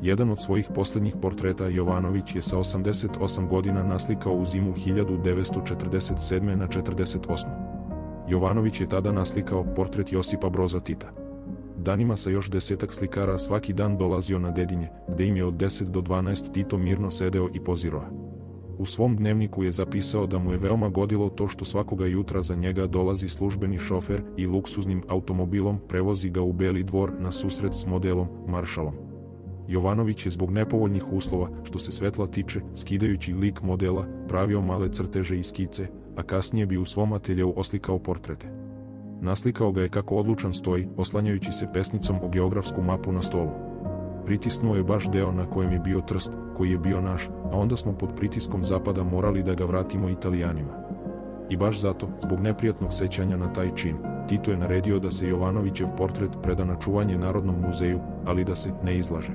Jedan od svojih posljednjih portreta Jovanović je sa 88 godina naslikao u zimu 1947. na 48. Jovanović je tada naslikao portret Josipa Broza Tita. Danima sa još 10-ak slikara svaki dan dolazio na Dedinje, gde im je od 10 do 12 Tito mirno sedeo i pozirao. U svom dnevniku je zapisao da mu je veoma godilo to što svakoga jutra za njega dolazi službeni šofer i luksuznim automobilom prevozi ga u Beli dvor na susret s modelom Maršalom. Jovanović je zbog nepovoljnih uslova, što se svetla tiče, skidajući lik modela, pravio male crteže i skice, a kasnije bi u svom ateljeu oslikao portrete. Naslikao ga je kako odlučan stoji, oslanjajući se pesnicom o geografsku mapu na stolu. Pritisnuo je baš deo na kojem je bio Trst, koji je bio naš, a onda smo pod pritiskom zapada morali da ga vratimo Italijanima. I baš zato, zbog neprijatnog sećanja na taj čin, Tito je naredio da se Jovanovićev portret preda na čuvanje Narodnom muzeju, ali da se ne izlaže.